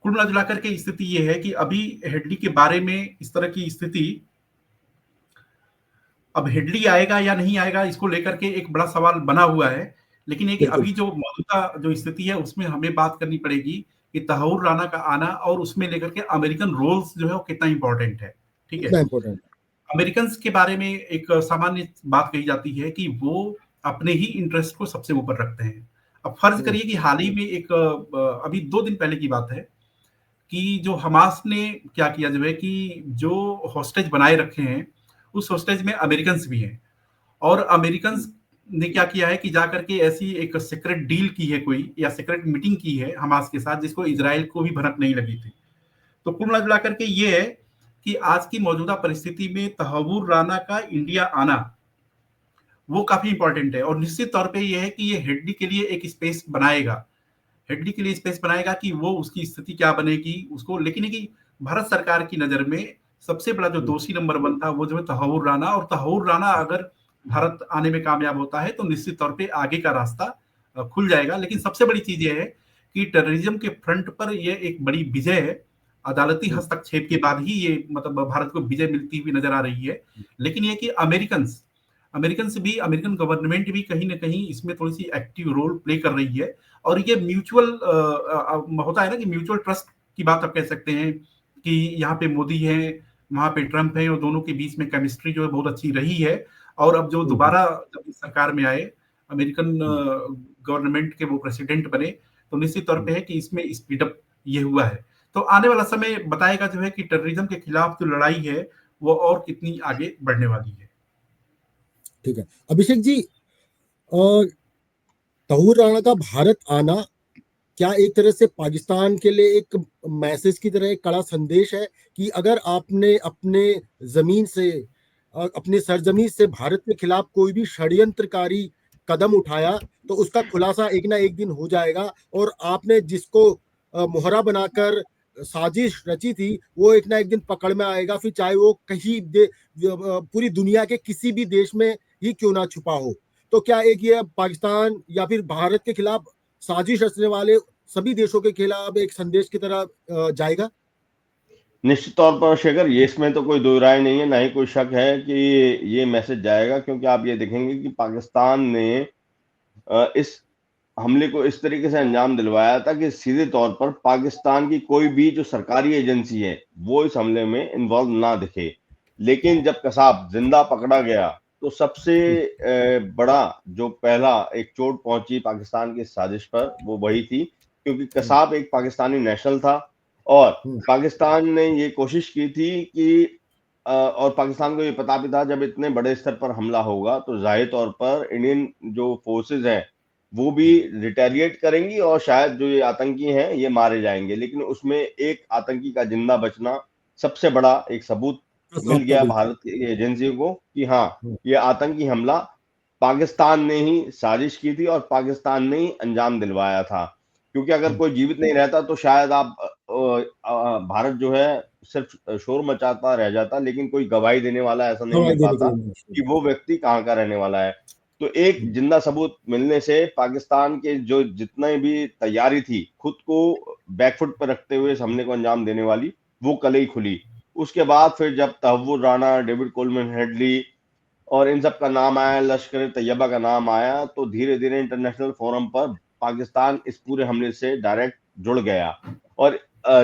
कुल मिला जुला करके स्थिति ये है कि अभी हेडली के बारे में इस तरह की स्थिति, अब हेडली आएगा या नहीं आएगा इसको लेकर के एक बड़ा सवाल बना हुआ है। लेकिन ये कि बिल्कुल। अभी जो मौजूदा जो स्थिति है उसमें हमें बात करनी पड़ेगी कि तहव्वुर राणा का आना और उसमें लेकर के अमेरिकन रोल्स जो है वो कितना इंपॉर्टेंट है। ठीक है। कितना इम्पोर्टेंट है? अमेरिकन के बारे में एक सामान्य बात कही जाती है कि वो अपने ही इंटरेस्ट को सबसे ऊपर रखते हैं। अब फर्ज हम्म, करिए कि हाल ही में एक अभी 2 दिन पहले की बात है कि जो हमास ने क्या किया जो है कि जो हॉस्टेज बनाए रखे हैं, उस हॉस्टेज में अमेरिकन भी हैं। और अमेरिकन ने क्या किया है कि जाकर के ऐसी एक सीक्रेट डील की है कोई, या सीक्रेट मीटिंग की है हमास के साथ, जिसको इजराइल को भी भनक नहीं लगी थी। तो कुल मिला करके ये है कि आज की मौजूदा परिस्थिति में तहव्वुर राणा का इंडिया आना वो काफी इंपॉर्टेंट है। और निश्चित तौर पे ये है कि ये हेडली के लिए एक स्पेस बनाएगा, हेडली के लिए स्पेस बनाएगा कि वो उसकी स्थिति क्या बनेगी उसको। लेकिन है कि भारत सरकार की नजर में सबसे बड़ा जो हम्म, दोषी नंबर 1 था वो जो है तहव्वुर राणा। और तहव्वुर राणा अगर भारत आने में कामयाब होता है तो निश्चित तौर पे आगे का रास्ता खुल जाएगा। लेकिन सबसे बड़ी चीज ये है कि टेररिज्म के फ्रंट पर ये एक बड़ी विजय है। अदालती हम्म, हस्तक्षेप के बाद ही ये मतलब भारत को विजय मिलती हुई नजर आ रही है। लेकिन ये कि अमेरिकन अमेरिकन गवर्नमेंट भी कहीं ना कहीं इसमें थोड़ी सी एक्टिव रोल प्ले कर रही है। और ये म्यूचुअल होता है ना कि म्यूचुअल ट्रस्ट की बात आप कह सकते हैं कि यहाँ पे मोदी है, वहां पे ट्रंप है, और दोनों के बीच में केमिस्ट्री जो है बहुत अच्छी रही है। और अब जो हम्म, दोबारा जब इस सरकार में आए, अमेरिकन हम्म, गवर्नमेंट के वो प्रेसिडेंट बने, तो निश्चित तौर हम्म, पे है कि इसमें स्पीडअप ये हुआ है। तो आने वाला समय बताएगा जो है कि टेररिज्म के खिलाफ जो लड़ाई है वो और कितनी आगे बढ़ने वाली है। ठीक है। अभिषेक जी, और तहूर राणा का भारत आना क्या एक तरह से पाकिस्तान के लिए एक मैसेज की तरह एक कड़ा संदेश है कि अगर आपने अपने जमीन से, अपने सरजमीन से भारत के खिलाफ कोई भी षड्यंत्रकारी कदम उठाया, तो उसका खुलासा एक ना एक दिन हो जाएगा, और आपने जिसको मोहरा बनाकर साजिश रची थी वो एक ना एक दिन पकड़ में आएगा, फिर चाहे वो पूरी दुनिया के किसी भी देश में ही क्यों ना छुपा हो। तो क्या एक ये पाकिस्तान या फिर भारत के खिलाफ साजिश रचने वाले सभी देशों के खिलाफ एक संदेश की तरह जाएगा? निश्चित तौर पर शेखर, ये इसमें तो कोई दो राय नहीं है, ना ही कोई शक है कि ये मैसेज जाएगा, क्योंकि आप ये देखेंगे कि पाकिस्तान ने इस हमले को इस तरीके से अंजाम दिलवाया था कि सीधे तौर पर पाकिस्तान की कोई भी जो सरकारी एजेंसी है वो इस हमले में इन्वॉल्व ना दिखे। लेकिन जब कसाब जिंदा पकड़ा गया तो सबसे बड़ा जो पहला एक चोट पहुंची पाकिस्तान की साजिश पर वो वही थी, क्योंकि कसाब एक पाकिस्तानी नेशनल था और पाकिस्तान ने ये कोशिश की थी कि और पाकिस्तान को ये पता भी था जब इतने बड़े स्तर पर हमला होगा तो जाहिर तौर पर इंडियन जो फोर्सेज हैं वो भी रिटेलिएट करेंगी और शायद जो ये आतंकी हैं ये मारे जाएंगे। लेकिन उसमें एक आतंकी का जिंदा बचना सबसे बड़ा एक सबूत मिल कसाब का, गया बिल्कुल। भारत की एजेंसियों को कि हाँ, ये आतंकी हमला पाकिस्तान ने ही साजिश की थी और पाकिस्तान ने ही अंजाम दिलवाया था। क्योंकि अगर कोई जीवित नहीं रहता तो शायद आप भारत जो है सिर्फ शोर मचाता रह जाता, लेकिन कोई गवाही देने वाला ऐसा नहीं हवाई मिल देने पाता के लिए। कि वो व्यक्ति कहाँ का रहने वाला है। तो एक जिंदा सबूत मिलने से पाकिस्तान के जो जितने भी तैयारी थी खुद को बैकफुट पर रखते हुए इस हमले को अंजाम देने वाली, वो कल ही खुली। उसके बाद फिर जब Tahawwur Rana, David Coleman Headley और इन सब का नाम आया, लश्कर तैयबा का नाम आया, तो धीरे धीरे इंटरनेशनल फोरम पर पाकिस्तान इस पूरे हमले से डायरेक्ट जुड़ गया। और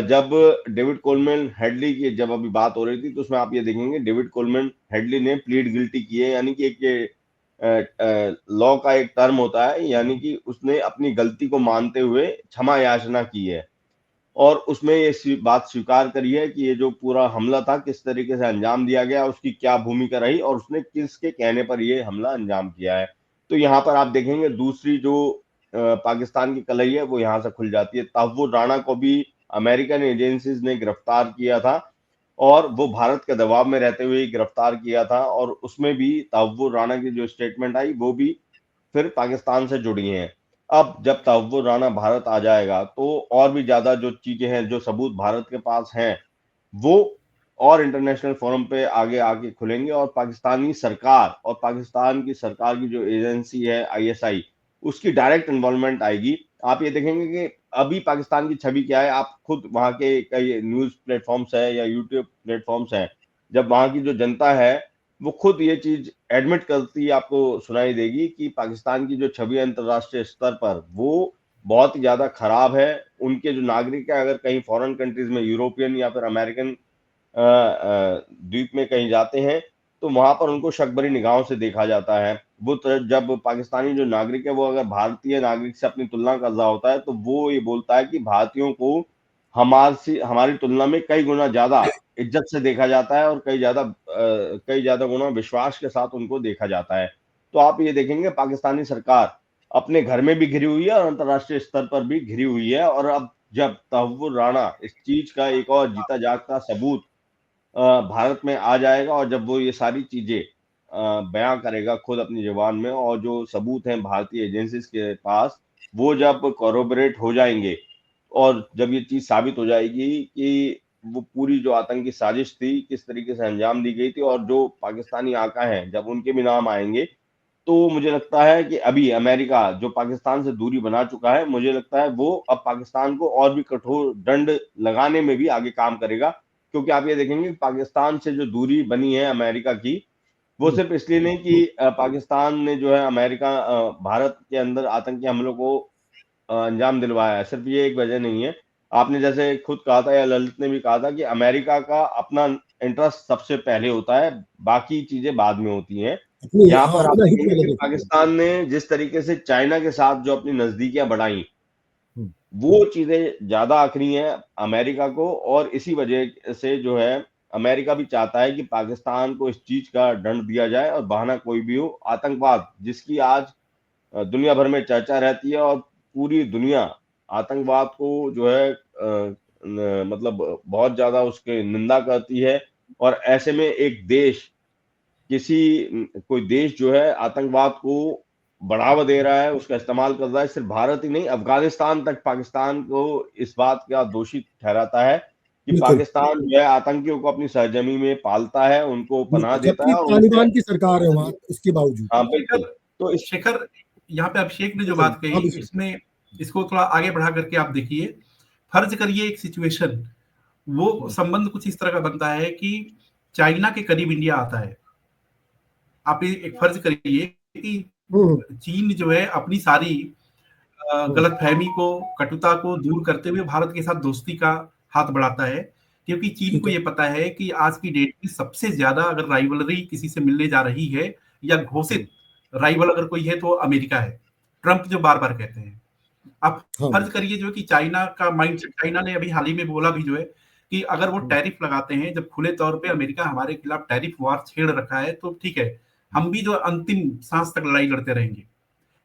जब डेविड कोलमैन हेडली की जब अभी बात हो रही थी तो उसमें आप ये देखेंगे डेविड कोलमैन हेडली ने प्लीड गिल्टी की है, यानी कि एक लॉ का एक टर्म होता है, यानी कि उसने अपनी गलती को मानते हुए क्षमा याचना की है और उसमें ये बात स्वीकार करी है कि ये जो पूरा हमला था किस तरीके से अंजाम दिया गया, उसकी क्या भूमिका रही और उसने किसके कहने पर ये हमला अंजाम किया है। तो यहाँ पर आप देखेंगे दूसरी जो पाकिस्तान की कलई है वो यहाँ से खुल जाती है। तहव्वुर राणा को भी अमेरिकन एजेंसीज ने गिरफ्तार किया था और वो भारत के दबाव में रहते हुए गिरफ्तार किया था और उसमें भी तहव्वुर राणा की जो स्टेटमेंट आई वो भी फिर पाकिस्तान से जुड़ी हैं। अब जब तहव्वुर राणा भारत आ जाएगा तो और भी ज्यादा जो चीजें हैं, जो सबूत भारत के पास हैं, वो और इंटरनेशनल फोरम पे आगे आके खुलेंगे और पाकिस्तानी सरकार और पाकिस्तान की सरकार की जो एजेंसी है आईएसआई, उसकी डायरेक्ट इन्वॉल्वमेंट आएगी। आप ये देखेंगे कि अभी पाकिस्तान की छवि क्या है, आप खुद वहां के कई न्यूज प्लेटफॉर्म्स है या यूट्यूब प्लेटफॉर्म्स हैं, जब वहां की जो जनता है वो खुद ये चीज एडमिट करती आपको सुनाई देगी कि पाकिस्तान की जो छवि अंतरराष्ट्रीय स्तर पर वो बहुत ही ज्यादा खराब है। उनके जो नागरिक है अगर कहीं फॉरेन कंट्रीज में, यूरोपियन या फिर अमेरिकन द्वीप में कहीं जाते हैं तो वहां पर उनको शक भरी निगाहों से देखा जाता है। वो जब पाकिस्तानी जो नागरिक है वो अगर भारतीय नागरिक से अपनी तुलना कर रहा होता है तो वो ये बोलता है कि भारतीयों को हमारी तुलना में कई गुना ज्यादा इज्जत से देखा जाता है और कई ज्यादा गुना विश्वास के साथ उनको देखा जाता है। तो आप ये देखेंगे पाकिस्तानी सरकार अपने घर में भी घिरी हुई है और अंतर्राष्ट्रीय स्तर पर भी घिरी हुई है। और अब जब तहव्वुर राणा इस चीज का एक और जीता जागता सबूत भारत में आ जाएगा और जब वो ये सारी चीजें बयां करेगा खुद अपनी जुबान में और जो सबूत हैं भारतीय एजेंसीज के पास वो जब कॉरोबोरेट हो जाएंगे और जब ये चीज साबित हो जाएगी कि वो पूरी जो आतंकी साजिश थी किस तरीके से अंजाम दी गई थी और जो पाकिस्तानी आका हैं जब उनके भी नाम आएंगे, तो मुझे लगता है कि अभी अमेरिका जो पाकिस्तान से दूरी बना चुका है, मुझे लगता है वो अब पाकिस्तान को और भी कठोर दंड लगाने में भी आगे काम करेगा। क्योंकि आप ये देखेंगे पाकिस्तान से जो दूरी बनी है अमेरिका की, वो सिर्फ इसलिए नहीं कि पाकिस्तान ने जो है भारत के अंदर आतंकी हमलों को अंजाम दिलवाया है, सिर्फ ये एक वजह नहीं है। आपने जैसे खुद कहा था या ललित ने भी कहा था कि अमेरिका का अपना इंटरेस्ट सबसे पहले होता है, बाकी चीजें बाद में होती हैं। अपनी, यहाँ हाँ, पर आप अपना हित देखेंगे पहले कि देखते हैं। पाकिस्तान ने जिस तरीके से चाइना के साथ जो अपनी नजदीकियां बढ़ाई, वो चीजें ज्यादा आखरी हैं अमेरिका को और इसी वजह से जो है अमेरिका भी चाहता है कि पाकिस्तान को इस चीज का दंड दिया जाए और बहाना कोई भी हो। आतंकवाद जिसकी आज दुनिया भर में चर्चा रहती है और पूरी दुनिया आतंकवाद को जो है मतलब बहुत ज्यादा उसके निंदा करती है और ऐसे में एक देश कोई देश जो है आतंकवाद को बढ़ावा दे रहा है, उसका इस्तेमाल कर रहा है, सिर्फ भारत ही नहीं अफगानिस्तान तक पाकिस्तान को इस बात का दोषी ठहराता है कि बिल्कुल, पाकिस्तान जो है आतंकियों को अपनी सरजमी में पालता है, उनको पनाह बिल्कुल, देता जबकि है और उनसे। तालिबान की सरकार है वहाँ, इसके बावजूद। हाँ बिल्कुल। शेखर तो इस शेखर यहाँ पे अभिषेक ने जो बिल्कुल, बात कही अभिषेक। इसमें इसको थोड़ा आगे बढ़ा करके आप देखिए। फर्ज करिए एक सिचुएशन वो संबंध कुछ इस तरह का बनता है कि चाइना के करीब इंडिया आता है। आप एक फर्ज करिए कि चीन जो है अपनी सारी गलतफहमी को, कटुता को दूर करते हुए भारत के साथ दोस्ती का हाथ बढ़ाता है, क्योंकि चीन को ये पता है कि आज की डेट में सबसे ज्यादा अगर राइवलरी किसी से मिलने जा रही है या घोषित राइवल अगर कोई है तो अमेरिका है। ट्रंप जो बार बार कहते हैं, आप फर्ज करिए जो कि चाइना का माइंडसेट, चाइना ने अभी हाल ही में बोला भी जो है कि अगर वो टैरिफ लगाते हैं, जब खुले तौर पे अमेरिका हमारे खिलाफ टैरिफ वार छेड़ रखा है तो ठीक है, हम भी जो अंतिम सांस तक लड़ाई लड़ते रहेंगे।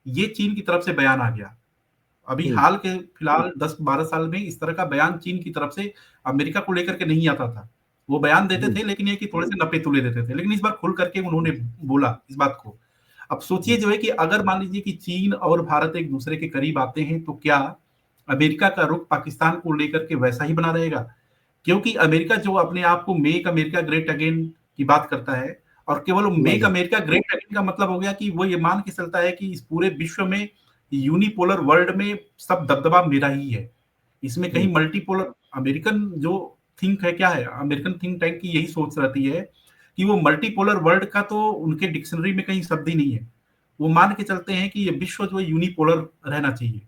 ये चीन की तरफ से बयान आ गया। अभी हाल के फिलहाल 10-12 साल में इस तरह का बयान चीन की तरफ से अमेरिका को लेकर के नहीं आता था। वो बयान देते थे लेकिन ये कि थोड़े से नपे तुले देते थे, लेकिन इस बार खुल करके उन्होंने बोला इस बात को। अब सोचिए जो है कि अगर मान लीजिए कि चीन और भारत एक दूसरे के करीब आते हैं तो क्या अमेरिका का रुख पाकिस्तान को लेकर के वैसा ही बना रहेगा? क्योंकि अमेरिका जो अपने आप को मेक अमेरिका ग्रेट अगेन की बात करता है, और केवल मेक अमेरिका ग्रेट अगेन का मतलब हो गया कि वो ये मान के चलता है कि इस पूरे विश्व में, यूनिपोलर वर्ल्ड में सब दबदबा मेरा ही है। इसमें कहीं मल्टीपोलर, अमेरिकन जो थिंक है क्या है, अमेरिकन थिंक टैंक की यही सोच रहती है कि वो मल्टीपोलर वर्ल्ड का तो उनके डिक्शनरी में कहीं शब्द ही नहीं है। वो मान के चलते हैं कि ये विश्व जो है यूनिपोलर रहना चाहिए,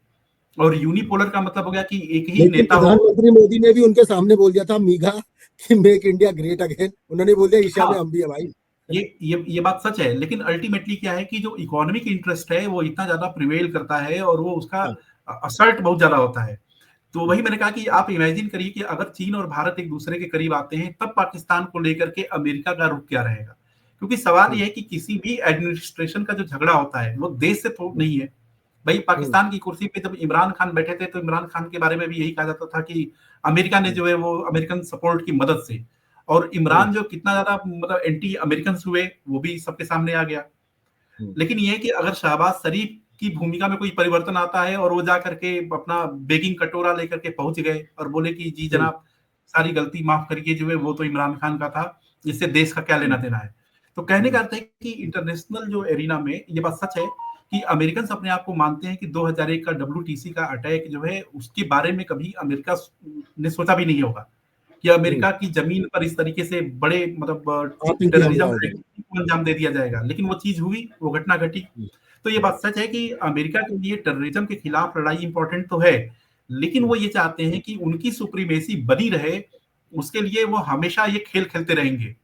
और यूनिपोलर का मतलब हो गया कि एक ही नेता हो। प्रधानमंत्री मोदी ने भी उनके सामने बोल दिया था मीघा कि मेक इंडिया ग्रेट अगेन। उन्होंने बोल दिया एशिया में हम भी है भाई। ये बात सच है, लेकिन अल्टीमेटली क्या है कि जो इकोनॉमिक इंटरेस्ट है वो इतना ज्यादा प्रिवेल करता है और वो उसका असर्ट बहुत ज्यादा होता है। तो वही मैंने कहा कि आप इमेजिन करिए कि अगर चीन और भारत एक दूसरे के करीब आते हैं तब पाकिस्तान को लेकर के अमेरिका का रुख क्या रहेगा? क्योंकि सवाल यह है कि किसी भी एडमिनिस्ट्रेशन का जो झगड़ा होता है वो देश से तो नहीं है भाई। पाकिस्तान की कुर्सी पे जब इमरान खान बैठे थे तो इमरान खान के बारे में भी यही कहा जाता था कि अमेरिका ने जो है वो अमेरिकन सपोर्ट की मदद से, और इमरान जो कितना ज्यादा मतलब एंटी अमेरिकन हुए वो भी सबके सामने आ गया। लेकिन ये है कि अगर शहबाज शरीफ की भूमिका में कोई परिवर्तन आता है और वो जा करके अपना बेकिंग कटोरा लेकर के पहुंच गए और बोले कि जी जनाब सारी गलती माफ करिए, जो है वो तो इमरान खान का था, जिससे देश का क्या लेना देना है। तो कहने का अर्थ है कि इंटरनेशनल जो एरिना में ये बात सच है कि अमेरिकन अपने आप को मानते हैं कि 2001 का WTC का अटैक जो है उसके बारे में कभी अमेरिका ने सोचा भी नहीं होगा कि अमेरिका की जमीन पर इस तरीके से बड़े मतलब टेररिज्म को अंजाम दे दिया जाएगा। लेकिन वो चीज हुई, वो घटना घटी। तो ये बात सच है कि अमेरिका के लिए टेररिज्म के खिलाफ लड़ाई इंपॉर्टेंट तो है, लेकिन वो ये चाहते हैं कि उनकी सुप्रीमेसी बनी रहे। उसके लिए वो हमेशा ये खेल खेलते रहेंगे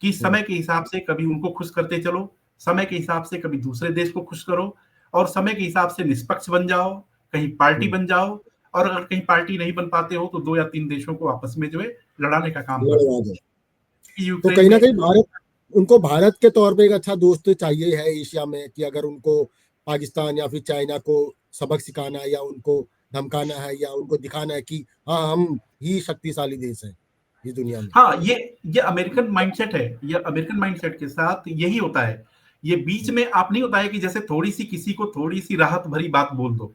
कि समय के हिसाब से कभी उनको खुश करते चलो, समय के हिसाब से कभी दूसरे देश को खुश करो, और समय के हिसाब से निष्पक्ष बन जाओ, कहीं पार्टी बन जाओ, और अगर कहीं पार्टी नहीं बन पाते हो तो 2 या 3 देशों को आपस में जो है लड़ाने का काम करो। तो कहीं ना कहीं उनको भारत के तौर पे एक अच्छा दोस्त चाहिए है एशिया में, कि अगर उनको पाकिस्तान या फिर चाइना को सबक सिखाना है या उनको धमकाना है या उनको दिखाना है कि हाँ हम ही शक्तिशाली देश है इस दुनिया में। हाँ, ये अमेरिकन माइंडसेट है। ये अमेरिकन माइंडसेट के साथ यही होता है। ये बीच में आप नहीं होता है कि जैसे थोड़ी सी किसी को थोड़ी सी राहत भरी बात बोल दो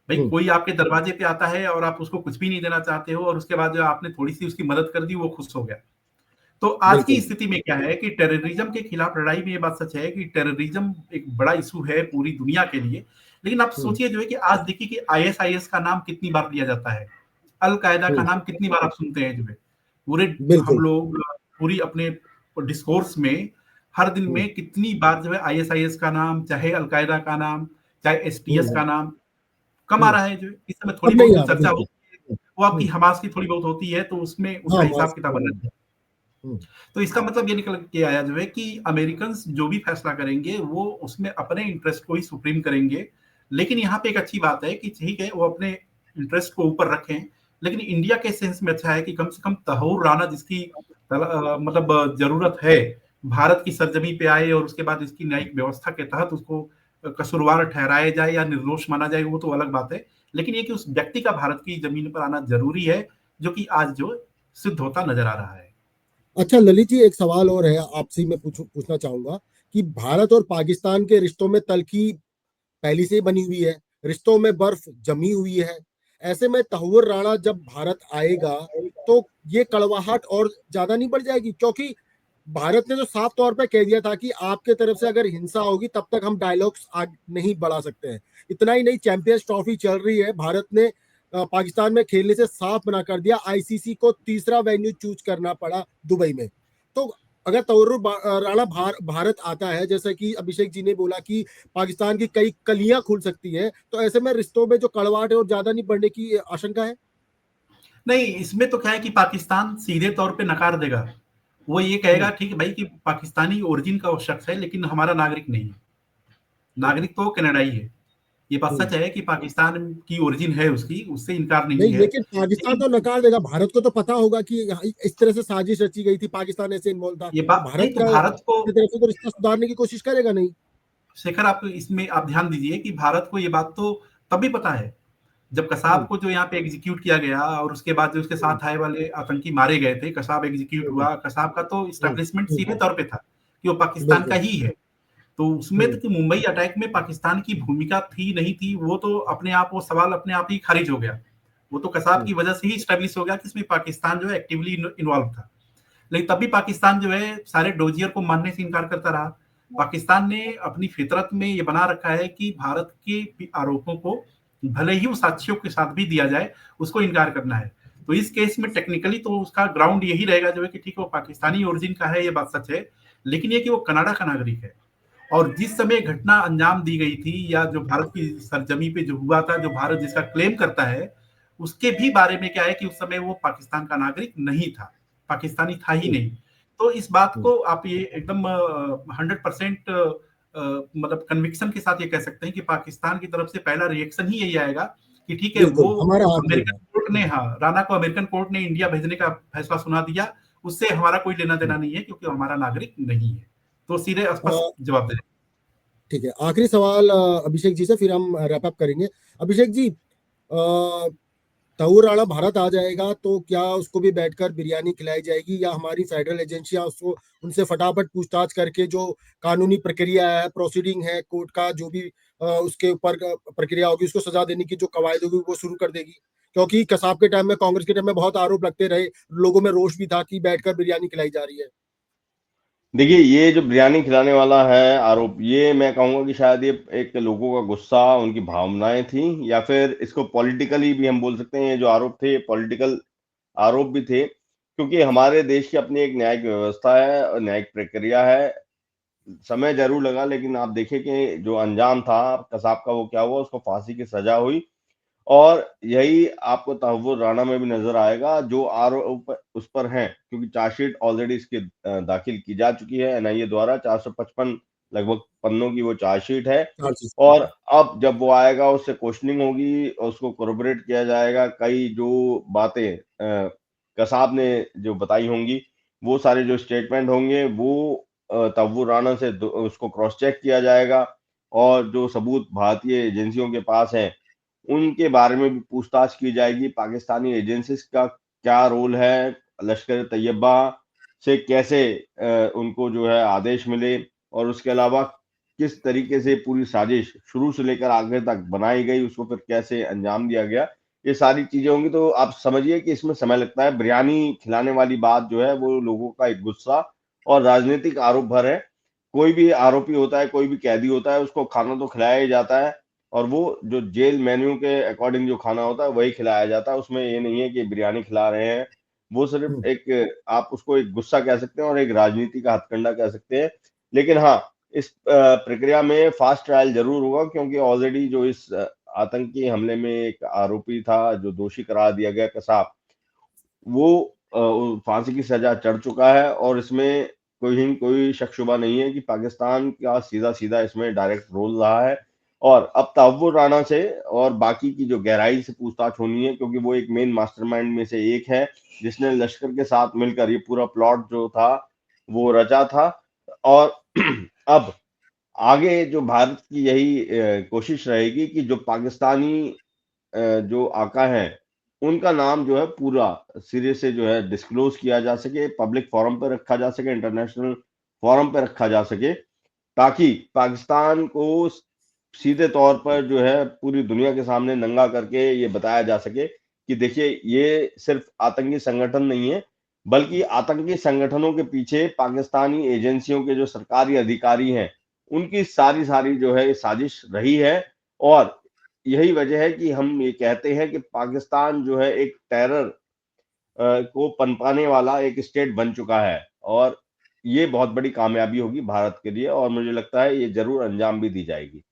भाई। कोई आपके दरवाजे पे आता है और आप उसको कुछ भी नहीं देना चाहते हो, और उसके बाद जो आपने थोड़ी सी उसकी मदद कर दी वो खुश हो गया। तो आज की स्थिति में क्या है कि टेररिज्म के खिलाफ लड़ाई में ये बात सच है कि टेररिज्म एक बड़ा इशू है पूरी दुनिया के लिए। लेकिन आप सोचिए जो है कि आज देखिए कि ISIS का नाम कितनी बार लिया जाता है, अल कायदा का नाम कितनी बार आप सुनते हैं। जो है पूरे हम लोग पूरी अपने डिस्कोर्स में हर दिन में कितनी बार जो है ISIS का नाम, चाहे अल कायदा का नाम, चाहे STS का नाम कम आ रहा है। जो इस समय थोड़ी बहुत चर्चा होती है वो आपकी हमास की थोड़ी बहुत होती है, तो उसमें उसका हिसाब किताब अलग है। तो इसका मतलब ये निकल के आया जो है कि अमेरिकन जो भी फैसला करेंगे वो उसमें अपने इंटरेस्ट को ही सुप्रीम करेंगे। लेकिन यहाँ पे एक अच्छी बात है कि ठीक है वो अपने इंटरेस्ट को ऊपर रखें, लेकिन इंडिया के सेंस में अच्छा है कि कम से कम तहूर राना जिसकी मतलब जरूरत है भारत की सरजमी पे आए, और उसके बाद इसकी न्यायिक व्यवस्था के तहत उसको कसूरवार ठहराया जाए या निर्दोष माना जाए, वो तो अलग बात है। लेकिन ये कि उस व्यक्ति का भारत की जमीन पर आना जरूरी है, जो कि आज जो सिद्ध होता नजर आ रहा है। अच्छा ललित जी, एक सवाल और है आपसे मैं पूछना चाहूंगा कि भारत और पाकिस्तान के रिश्तों में तल्खी पहले से ही बनी हुई है, रिश्तों में बर्फ जमी हुई है। ऐसे में तहव्वुर राणा जब भारत आएगा तो ये कड़वाहट और ज्यादा नहीं बढ़ जाएगी? क्योंकि भारत ने तो साफ तौर पे कह दिया था कि आपके तरफ से अगर हिंसा होगी तब तक हम डायलॉग्स आगे नहीं बढ़ा सकते हैं। इतना ही नहीं, चैंपियंस ट्रॉफी चल रही है, भारत ने पाकिस्तान में खेलने से साफ मना कर दिया। आईसीसी को तीसरा वेन्यू चूज करना पड़ा दुबई में। तो अगर तौर्र राणा भारत आता है, जैसा कि अभिषेक जी ने बोला कि पाकिस्तान की कई कलियां खुल सकती है, तो ऐसे में रिश्तों में जो कड़वाहट है और ज्यादा नहीं बढ़ने की आशंका है? नहीं, इसमें तो क्या है कि पाकिस्तान सीधे तौर पे नकार देगा। वो ये कहेगा ठीक है भाई कि पाकिस्तानी ओरिजिन का वो शख्स है, लेकिन हमारा नागरिक नहीं है। नागरिक तो कनाडाई है। ये बात सच है कि पाकिस्तान की ओरिजिन है उसकी, उससे इनकार नहीं नहीं, है। लेकिन पाकिस्तान तो लेकिन नकार देगा। भारत को तो पता होगा कि इस तरह से साजिश रची गई थी, पाकिस्तान ऐसे इन्वॉल्व था, ये तो बात नहीं, भारत तो का भारत को, अपनी तरफ से तो रिश्ता सुधारने की कोशिश करेगा नहीं। शेखर आप इसमें आप ध्यान दीजिए कि भारत को ये बात तो तभी पता है जब कसाब हम्म, को जो यहाँ पे एग्जीक्यूट किया गया, और उसके बाद जो उसके हम्म, साथ आए वाले आतंकी मारे गए थे, कसाब एग्जीक्यूट हम्म, हुआ। कसाब का तो हम्म, इस्टेब्लिशमेंट हम्म, सीधे तौर पे था कि वो पाकिस्तान का बिल्कुल। ही है। तो उसमें तो कि मुंबई अटैक में पाकिस्तान की भूमिका थी नहीं थी, वो तो अपने आप, वो सवाल अपने आप ही खारिज हो गया। वो तो कसाब हम्म, की वजह से ही स्टेब्लिश हो गया कि इसमें पाकिस्तान जो है एक्टिवली इन्वॉल्व था। लेकिन तब भी पाकिस्तान जो है सारे डोजियर को मानने से इनकार करता रहा। पाकिस्तान ने अपनी फितरत में ये बना रखा है कि भारत के आरोपों को भले ही उस साक्ष्यों के साथ भी दिया जाए, उसको इनकार करना है। तो इस केस में टेक्निकली तो उसका ग्राउंड यही रहेगा जो है कि ठीक है वो पाकिस्तानी ओरिजिन का है, ये बात सच है। लेकिन ये कि वो कनाडा का नागरिक है। और जिस समय घटना अंजाम दी गई थी, या जो भारत की सरजमी पे जो हुआ था, जो भारत जिसका क्लेम करता है, उसके भी बारे में क्या है कि उस समय वो पाकिस्तान का नागरिक नहीं था, पाकिस्तानी था ही हम्म, नहीं। तो इस बात हम्म, को आप ये एकदम 100% मतलब कन्विक्शन के साथ ये कह सकते हैं कि पाकिस्तान की तरफ से पहला रिएक्शन ही यही आएगा कि ठीक है वो बिल्कुल हमारा हाथ अमेरिकन होगा। कोर्ट ने, हाँ, राणा को अमेरिकन कोर्ट ने इंडिया भेजने का फैसला सुना दिया, उससे हमारा कोई लेना देना नहीं है क्योंकि हमारा नागरिक नहीं है। तो सीधे स्पष्ट जवाब दे। ठीक है, आखिरी सवाल अभिषेक जी से, फिर हम रैप अप करेंगे। अभिषेक जी, तहूर राणा भारत आ जाएगा तो क्या उसको भी बैठकर बिरयानी खिलाई जाएगी, या हमारी फेडरल एजेंसियां उसको, उनसे फटाफट पूछताछ करके जो कानूनी प्रक्रिया है, प्रोसीडिंग है कोर्ट का, जो भी उसके ऊपर प्रक्रिया होगी, उसको सजा देने की जो कवायद होगी वो शुरू कर देगी? क्योंकि कसाब के टाइम में, कांग्रेस के टाइम में बहुत आरोप लगते रहे, लोगों में रोष भी था कि बैठकर बिरयानी खिलाई जा रही है। देखिए, ये जो बिरयानी खिलाने वाला है आरोप, ये मैं कहूँगा कि शायद ये एक लोगों का गुस्सा, उनकी भावनाएँ थीं, या फिर इसको पॉलिटिकली भी हम बोल सकते हैं। ये जो आरोप थे, ये पॉलिटिकल आरोप भी थे, क्योंकि हमारे देश की अपनी एक न्यायिक व्यवस्था है और न्यायिक प्रक्रिया है। समय ज़रूर लगा, लेकिन आप देखिए कि जो अंजाम था कसाब का, वो क्या हुआ, उसको फांसी की सज़ा हुई। और यही आपको तहव्वुर राणा में भी नज़र आएगा, जो आरोप उस पर हैं, क्योंकि चार्जशीट ऑलरेडी इसकी दाखिल की जा चुकी है एनआईए द्वारा। 455 लगभग पन्नों की वो चार्जशीट है। चार्जेस। और अब जब वो आएगा, उससे क्वेश्चनिंग होगी और उसको कोरबोरेट किया जाएगा। कई जो बातें कसाब ने जो बताई होंगी, वो सारे जो स्टेटमेंट होंगे, वो तहव्वुर राणा से उसको क्रॉस चेक किया जाएगा। और जो सबूत भारतीय एजेंसियों के पास हैं, उनके बारे में भी पूछताछ की जाएगी। पाकिस्तानी एजेंसीज का क्या रोल है, लश्कर तैयबा से कैसे उनको जो है आदेश मिले, और उसके अलावा किस तरीके से पूरी साजिश शुरू से लेकर आगे तक बनाई गई, उसको फिर कैसे अंजाम दिया गया, ये सारी चीजें होंगी। तो आप समझिए कि इसमें समय लगता है। बिरयानी खिलाने वाली बात जो है, वो लोगों का एक गुस्सा और राजनीतिक आरोप भर है। कोई भी आरोपी होता है, कोई भी कैदी होता है, उसको खाना तो खिलाया ही जाता है, और वो जो जेल मेन्यू के अकॉर्डिंग जो खाना होता है वही खिलाया जाता है। उसमें ये नहीं है कि बिरयानी खिला रहे हैं। वो सिर्फ एक, आप उसको एक गुस्सा कह सकते हैं और एक राजनीति का हथकंडा कह सकते हैं। लेकिन हाँ, इस प्रक्रिया में फास्ट ट्रायल जरूर होगा, क्योंकि ऑलरेडी जो इस आतंकी हमले में एक आरोपी था, जो दोषी करार दिया गया कसाब, वो फांसी की सजा चढ़ चुका है। और इसमें कोई शक शुबा नहीं है कि पाकिस्तान का सीधा सीधा इसमें डायरेक्ट रोल रहा है। और अब तहव्वुर राणा से और बाकी की जो गहराई से पूछताछ होनी है, क्योंकि वो एक मेन मास्टरमाइंड में से एक है, जिसने लश्कर के साथ मिलकर ये पूरा प्लॉट जो था वो रचा था। और अब आगे जो भारत की यही कोशिश रहेगी कि जो पाकिस्तानी जो आका हैं, उनका नाम जो है पूरा सिरे से जो है डिस्क्लोज किया जा सके, पब्लिक फोरम पे रखा जा सके, इंटरनेशनल फोरम पे रखा जा सके, ताकि पाकिस्तान को सीधे तौर पर जो है पूरी दुनिया के सामने नंगा करके ये बताया जा सके कि देखिए, ये सिर्फ आतंकी संगठन नहीं है, बल्कि आतंकी संगठनों के पीछे पाकिस्तानी एजेंसियों के जो सरकारी अधिकारी हैं, उनकी सारी सारी जो है साजिश रही है। और यही वजह है कि हम ये कहते हैं कि पाकिस्तान जो है एक टेरर को पनपाने वाला एक स्टेट बन चुका है, और ये बहुत बड़ी कामयाबी होगी भारत के लिए, और मुझे लगता है ये जरूर अंजाम भी दी जाएगी।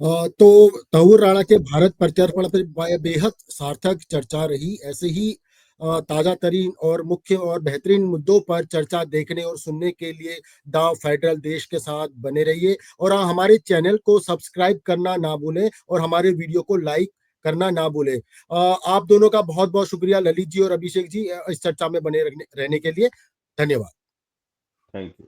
तो तहुर राणा के भारत प्रत्यर्पण पर बेहद सार्थक चर्चा रही। ऐसे ही ताजा तरीन और मुख्य और बेहतरीन मुद्दों पर चर्चा देखने और सुनने के लिए द फेडरल देश के साथ बने रहिए, और हमारे चैनल को सब्सक्राइब करना ना भूलें और हमारे वीडियो को लाइक करना ना भूलें। आप दोनों का बहुत बहुत शुक्रिया, ललित जी और अभिषेक जी, इस चर्चा में बने रहने के लिए। धन्यवाद। Thank you.